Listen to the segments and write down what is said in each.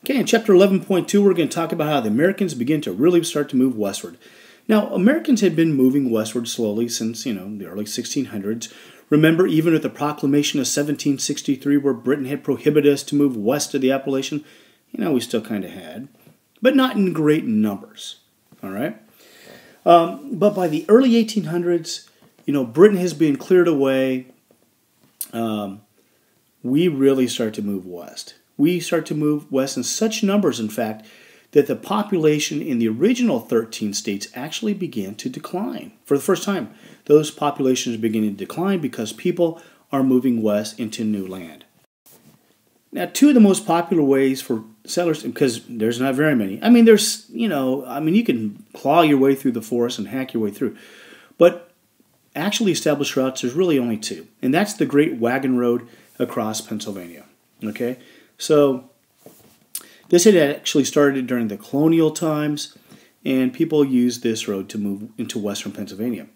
Okay, in chapter 11.2, we're going to talk about how the Americans begin to really start to move westward. Now, Americans had been moving westward slowly since, the early 1600s. Remember, even with the proclamation of 1763, where Britain had prohibited us to move west of the Appalachian, we still kind of had, but not in great numbers, all right? But by the early 1800s, Britain has been cleared away. We really start to move west. We start to move west in such numbers, in fact, that the population in the original 13 states actually began to decline. For the first time, those populations are beginning to decline because people are moving west into new land. Now, two of the most popular ways for settlers, because there's not very many. You can claw your way through the forest and hack your way through. But actually established routes, there's really only two. And that's the Great Wagon Road across Pennsylvania. Okay? So this had actually started during the colonial times, and people used this road to move into western Pennsylvania.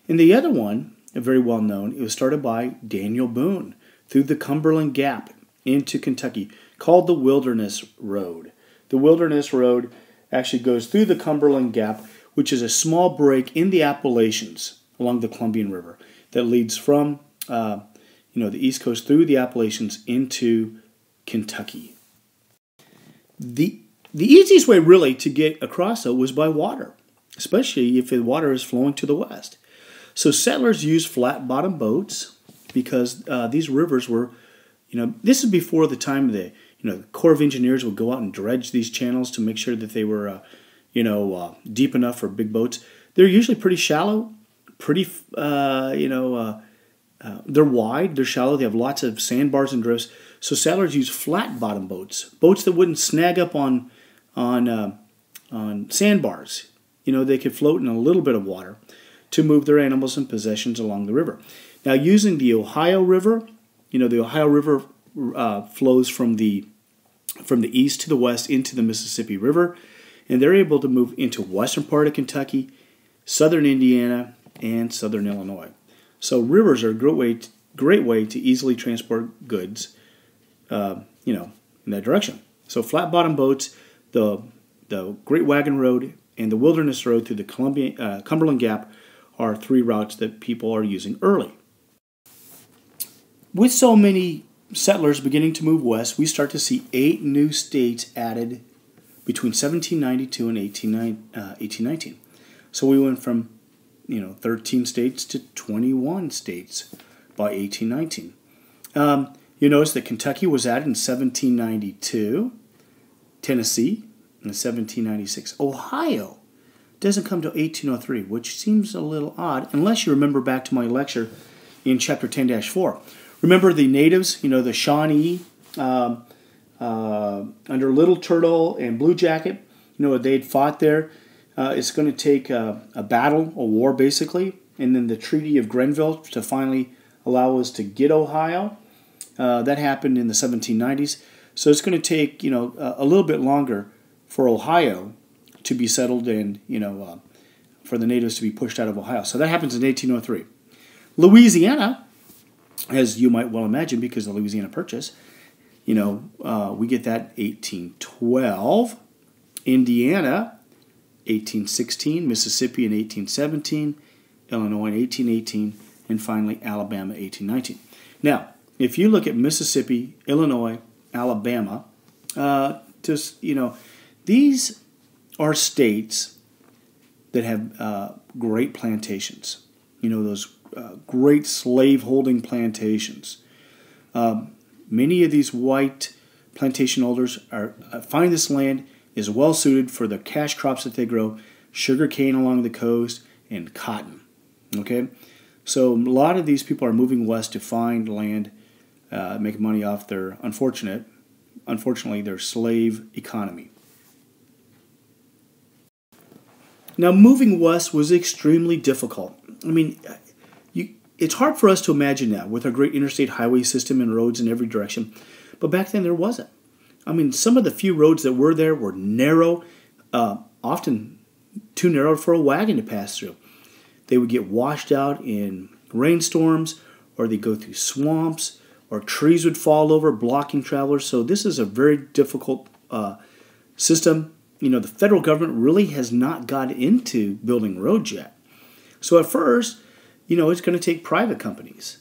And the other one, very well known, it was started by Daniel Boone through the Cumberland Gap into Kentucky, called the Wilderness Road. The Wilderness Road actually goes through the Cumberland Gap, which is a small break in the Appalachians along the Columbian River that leads from the East Coast through the Appalachians into Kentucky. The easiest way really to get across though was by water, especially if the water is flowing to the west. So settlers used flat-bottom boats because these rivers were, this is before the time the Corps of Engineers would go out and dredge these channels to make sure that they were deep enough for big boats. They're usually pretty shallow, they're wide, they're shallow, they have lots of sandbars and drifts. So settlers used flat-bottom boats that wouldn't snag up on sandbars. They could float in a little bit of water to move their animals and possessions along the river. Now, using the Ohio River, the Ohio River flows from the east to the west into the Mississippi River, and they're able to move into western part of Kentucky, southern Indiana, and southern Illinois. So rivers are a great way to easily transport goods, in that direction. So flat-bottom boats, the Great Wagon Road, and the Wilderness Road through the Cumberland Gap are three routes that people are using early. With so many settlers beginning to move west, we start to see 8 new states added between 1792 and 1819. So we went from 13 states to 21 states by 1819. You notice that Kentucky was added in 1792, Tennessee in 1796. Ohio doesn't come to 1803, which seems a little odd, unless you remember back to my lecture in chapter 10-4. Remember the natives, the Shawnee, under Little Turtle and Blue Jacket, they'd fought there. It's going to take a battle, a war basically, and then the Treaty of Grenville to finally allow us to get Ohio. That happened in the 1790s. So it's going to take, a little bit longer for Ohio to be settled and, for the natives to be pushed out of Ohio. So that happens in 1803. Louisiana, as you might well imagine, because of the Louisiana Purchase, we get that 1812. Indiana, 1816. Mississippi in 1817. Illinois in 1818. And finally, Alabama, 1819. Now, if you look at Mississippi, Illinois, Alabama, these are states that have great plantations. Those great slave-holding plantations. Many of these white plantation holders find this land is well suited for the cash crops that they grow, sugar cane along the coast, and cotton. Okay, so a lot of these people are moving west to find land, make money off their unfortunately, their slave economy. Now, moving west was extremely difficult. It's hard for us to imagine now with our great interstate highway system and roads in every direction, but back then there wasn't. Some of the few roads that were there were narrow, often too narrow for a wagon to pass through. They would get washed out in rainstorms, or they'd go through swamps, or trees would fall over, blocking travelers. So this is a very difficult system, the federal government really has not got into building roads yet. So at first, it's going to take private companies.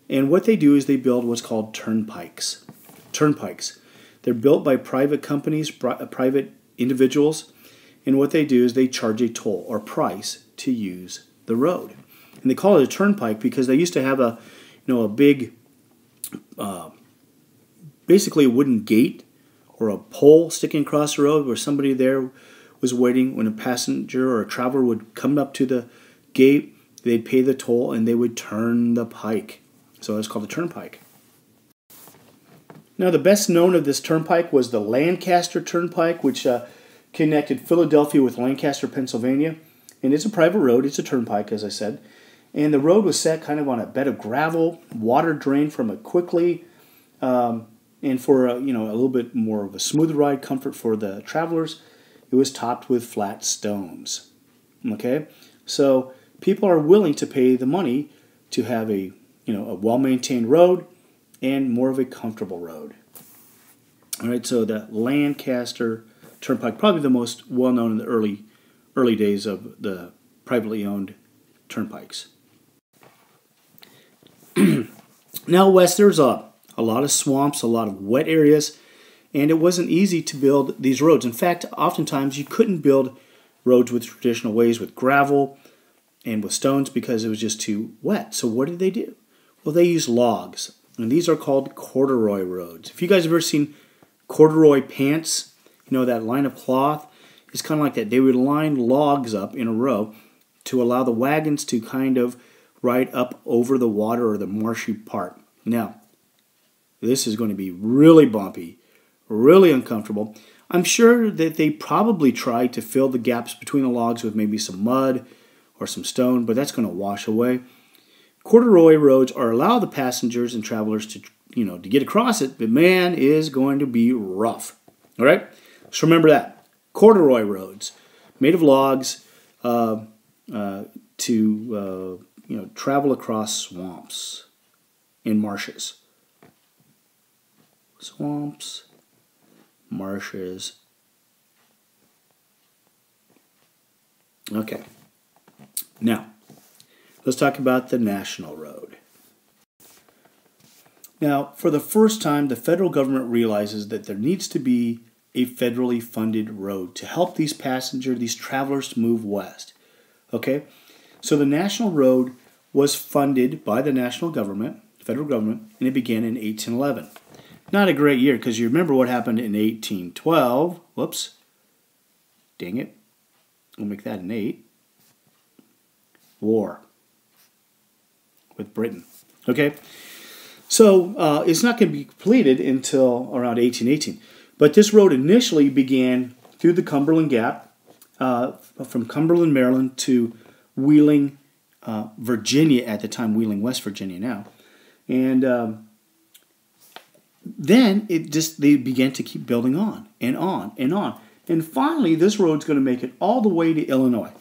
And what they do is they build what's called turnpikes. Turnpikes. They're built by private companies, private individuals. And what they do is they charge a toll or price to use the road. And they call it a turnpike because they used to have a big, basically a wooden gate or a pole sticking across the road where somebody there was waiting. When a passenger or a traveler would come up to the gate, they'd pay the toll and they would turn the pike. So it's called a turnpike. Now, the best known of this turnpike was the Lancaster Turnpike, which connected Philadelphia with Lancaster, Pennsylvania. And it's a private road. It's a turnpike, as I said. And the road was set kind of on a bed of gravel, water drained from it quickly, and for a little bit more of a smooth ride comfort for the travelers, it was topped with flat stones. Okay, so people are willing to pay the money to have a well-maintained road and more of a comfortable road. All right, so the Lancaster Turnpike, probably the most well-known in the early days of the privately owned turnpikes. Now west, there's a lot of swamps, a lot of wet areas, and it wasn't easy to build these roads. In fact, oftentimes you couldn't build roads with traditional ways, with gravel and with stones, because it was just too wet. So what did they do? Well, they used logs, and these are called corduroy roads. If you guys have ever seen corduroy pants, that line of cloth, it's kind of like that. They would line logs up in a row to allow the wagons to kind of ride up over the water or the marshy part. Now, this is going to be really bumpy, really uncomfortable. I'm sure that they probably tried to fill the gaps between the logs with maybe some mud or some stone, but that's going to wash away. Corduroy roads allow the passengers and travelers to get across it, but man, is going to be rough. All right? So remember that. Corduroy roads, made of logs, to travel across swamps and marshes. Swamps, marshes. Okay. Now, let's talk about the National Road. Now, for the first time, the federal government realizes that there needs to be a federally funded road to help these travelers to move west. Okay? So the National Road was funded by the national government, federal government, and it began in 1811. Not a great year, because you remember what happened in 1812. Whoops. Dang it. We'll make that an 8. War with Britain. Okay? So it's not going to be completed until around 1818. But this road initially began through the Cumberland Gap, from Cumberland, Maryland to Wheeling, Virginia at the time, Wheeling, West Virginia now. And then they began to keep building on and on and on. And finally, this road's going to make it all the way to Illinois.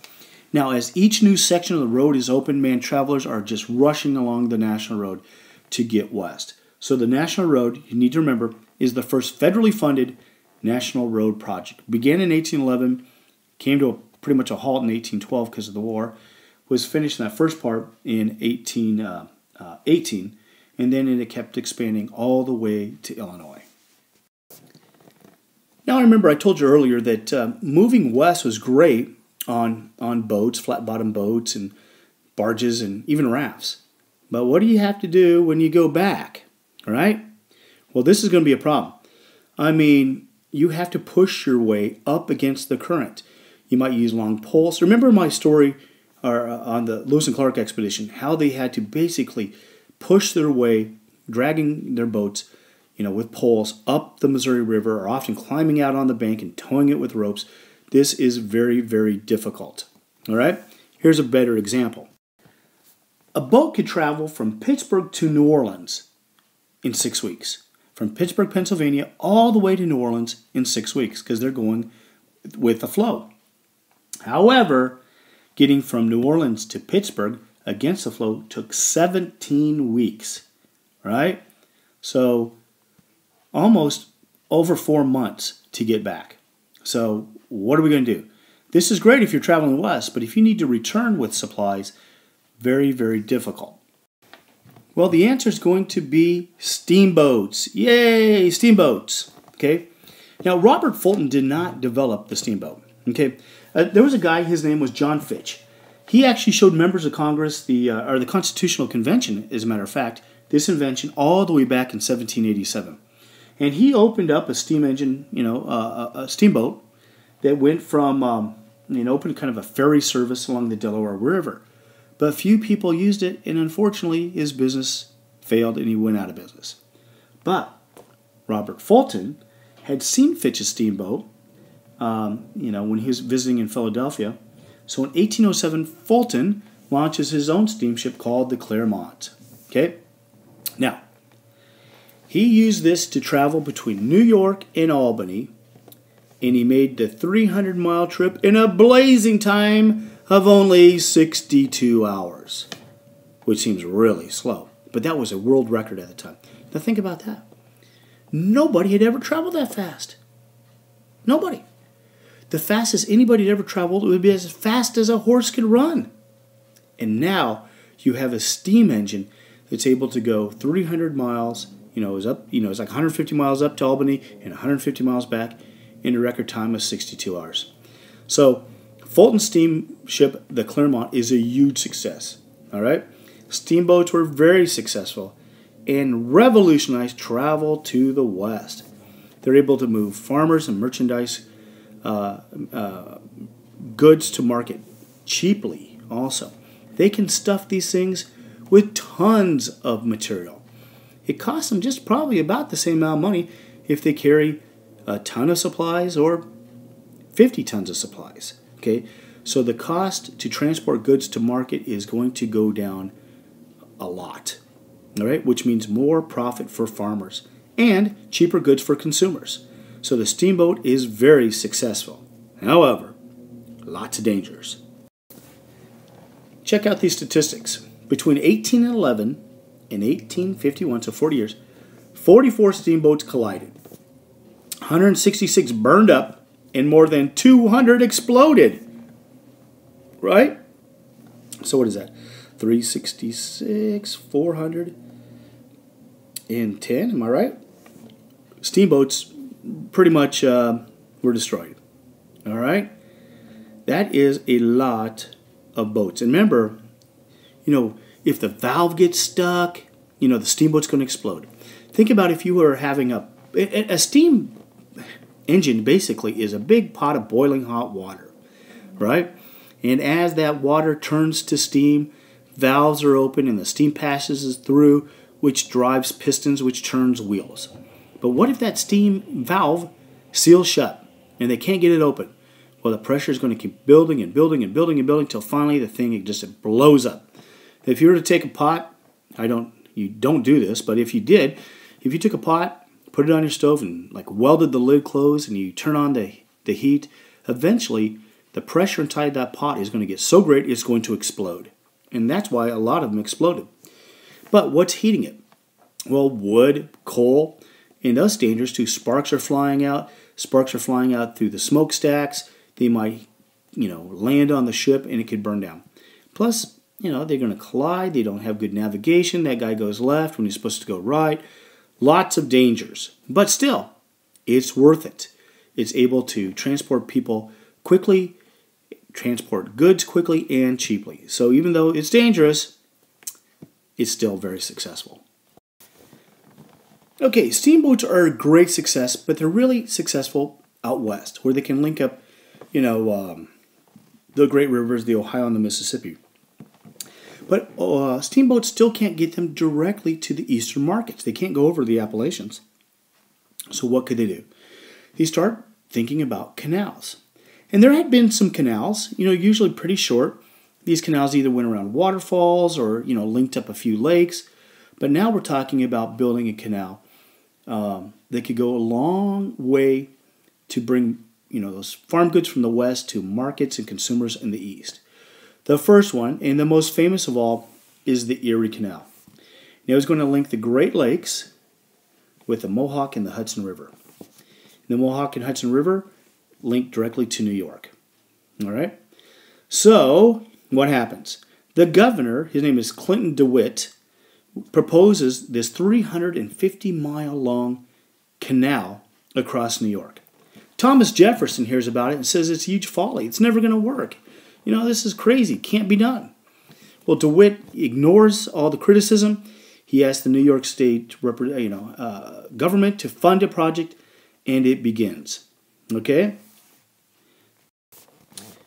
Now, as each new section of the road is open, travelers are just rushing along the National Road to get west. So the National Road, you need to remember, is the first federally funded national road project. It began in 1811, came to pretty much a halt in 1812 because of the war, was finished in that first part in 1818, and then it kept expanding all the way to Illinois. Now, I remember I told you earlier that moving west was great on boats, flat-bottom boats, and barges, and even rafts. But what do you have to do when you go back? All right? Well, this is going to be a problem. I mean, you have to push your way up against the current. You might use long poles. Remember my story on the Lewis and Clark expedition, how they had to basically push their way, dragging their boats, with poles up the Missouri River, or often climbing out on the bank and towing it with ropes. This is very, very difficult. All right? Here's a better example. A boat could travel from Pittsburgh to New Orleans in 6 weeks. From Pittsburgh, Pennsylvania, all the way to New Orleans in 6 weeks, because they're going with the flow. However, getting from New Orleans to Pittsburgh against the flow took 17 weeks. Right? So almost over 4 months to get back. So what are we going to do? This is great if you're traveling west, but if you need to return with supplies, very, very difficult. Well, the answer is going to be steamboats. Yay, steamboats. Okay. Now, Robert Fulton did not develop the steamboat. Okay. There was a guy, his name was John Fitch. He actually showed members of Congress, or the Constitutional Convention, as a matter of fact, this invention all the way back in 1787. And he opened up a steam engine, a steamboat that went from, opened kind of a ferry service along the Delaware River. But few people used it, and unfortunately, his business failed and he went out of business. But Robert Fulton had seen Fitch's steamboat, when he was visiting in Philadelphia. So in 1807, Fulton launches his own steamship called the Clermont. Okay? Now, he used this to travel between New York and Albany, and he made the 300-mile trip in a blazing time of only 62 hours, which seems really slow. But that was a world record at the time. Now think about that. Nobody had ever traveled that fast. Nobody. The fastest anybody had ever traveled would be as fast as a horse could run. And now you have a steam engine that's able to go 300 miles, it's like 150 miles up to Albany and 150 miles back in a record time of 62 hours. So Fulton's steamship, the Clermont, is a huge success. All right? Steamboats were very successful and revolutionized travel to the West. They're able to move farmers and merchandise goods to market cheaply also. They can stuff these things with tons of material. It costs them just probably about the same amount of money if they carry a ton of supplies or 50 tons of supplies. Okay, so the cost to transport goods to market is going to go down a lot. All right, which means more profit for farmers and cheaper goods for consumers. So the steamboat is very successful. However, lots of dangers. Check out these statistics. Between 1811 and 1851, so 40 years, 44 steamboats collided. 166 burned up and more than 200 exploded. Right? So what is that? 366, 410, am I right? Steamboats pretty much were destroyed. All right? That is a lot of boats. And remember, if the valve gets stuck, the steamboat's going to explode. Think about if you were having a steam engine basically is a big pot of boiling hot water, right? And as that water turns to steam, valves are open and the steam passes through, which drives pistons, which turns wheels. But what if that steam valve seals shut and they can't get it open? Well, the pressure is going to keep building and building and building and building until finally the thing it blows up. If you were to take a pot, you don't do this, but if you did, if you took a pot, put it on your stove and welded the lid closed and you turn on the heat, eventually the pressure inside that pot is going to get so great it's going to explode. And that's why a lot of them exploded. But what's heating it? Well, wood, coal, and that's dangerous too. Sparks are flying out. Sparks are flying out through the smokestacks. They might, land on the ship and it could burn down. Plus, they're going to collide. They don't have good navigation. That guy goes left when he's supposed to go right. Lots of dangers. But still, it's worth it. It's able to transport people quickly, transport goods quickly and cheaply. So even though it's dangerous, it's still very successful. Okay, steamboats are a great success, but they're really successful out west, where they can link up, the great rivers, the Ohio and the Mississippi. But steamboats still can't get them directly to the eastern markets. They can't go over the Appalachians. So what could they do? They start thinking about canals. And there had been some canals, usually pretty short. These canals either went around waterfalls or, linked up a few lakes. But now we're talking about building a canal that could go a long way to bring, those farm goods from the west to markets and consumers in the east. The first one, and the most famous of all, is the Erie Canal. Now it's going to link the Great Lakes with the Mohawk and the Hudson River. The Mohawk and Hudson River link directly to New York. All right? So, what happens? The governor, his name is Clinton DeWitt, proposes this 350-mile-long canal across New York. Thomas Jefferson hears about it and says it's huge folly. It's never going to work. This is crazy. Can't be done. Well, DeWitt ignores all the criticism. He asks the New York State government to fund a project, and it begins. Okay?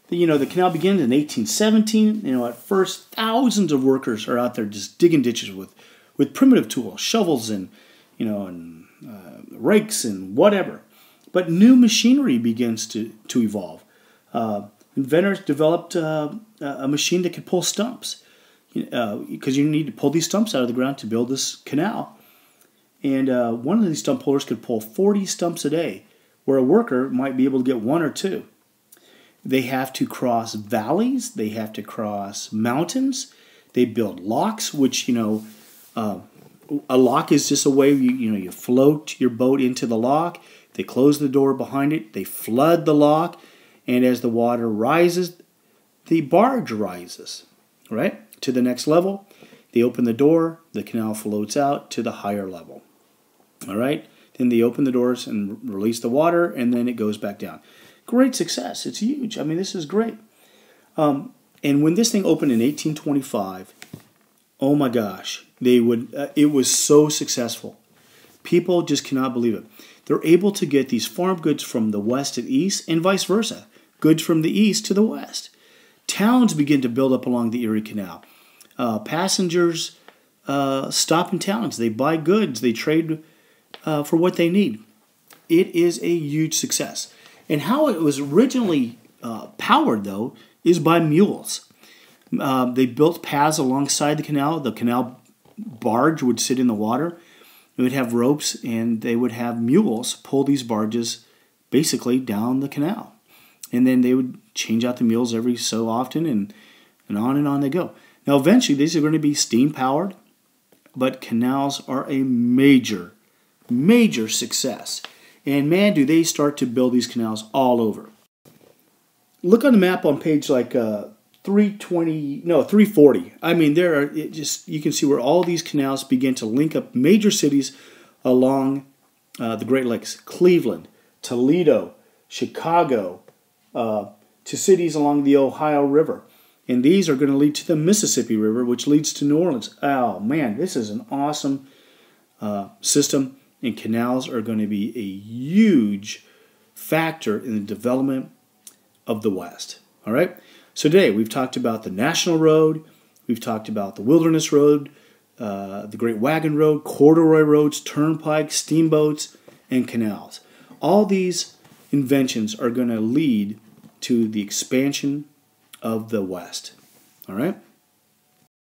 The canal begins in 1817. At first, thousands of workers are out there just digging ditches with primitive tools, shovels and rakes and whatever. But new machinery begins to evolve. Inventors developed a machine that could pull stumps, because you need to pull these stumps out of the ground to build this canal. And one of these stump pullers could pull 40 stumps a day, where a worker might be able to get one or two. They have to cross valleys. They have to cross mountains. They build locks, which, a lock is just a way you float your boat into the lock. They close the door behind it. They flood the lock. And as the water rises, the barge rises, right, to the next level. They open the door. The canal floats out to the higher level. All right. Then they open the doors and release the water, and then it goes back down. Great success. It's huge. I mean, this is great. And when this thing opened in 1825, oh my gosh, it was so successful. People just cannot believe it. They're able to get these farm goods from the west to the east and vice versa. Goods from the east to the west. Towns begin to build up along the Erie Canal. Passengers stop in towns. They buy goods. They trade for what they need. It is a huge success. And how it was originally powered, though, is by mules. They built paths alongside the canal. The canal barge would sit in the water. It would have ropes, and they would have mules pull these barges basically down the canal. And then they would change out the mules every so often, and on they go. Now, eventually, these are going to be steam-powered, but canals are a major, major success. And man, do they start to build these canals all over. Look on the map on page 340. I mean, you can see where all these canals begin to link up major cities along the Great Lakes. Cleveland, Toledo, Chicago, to cities along the Ohio River. And these are going to lead to the Mississippi River, which leads to New Orleans. Oh, man, this is an awesome system. And canals are going to be a huge factor in the development of the West. All right? So today we've talked about the National Road, we've talked about the Wilderness Road, the Great Wagon Road, corduroy roads, turnpikes, steamboats, and canals. All these inventions are going to lead to the expansion of the West. All right?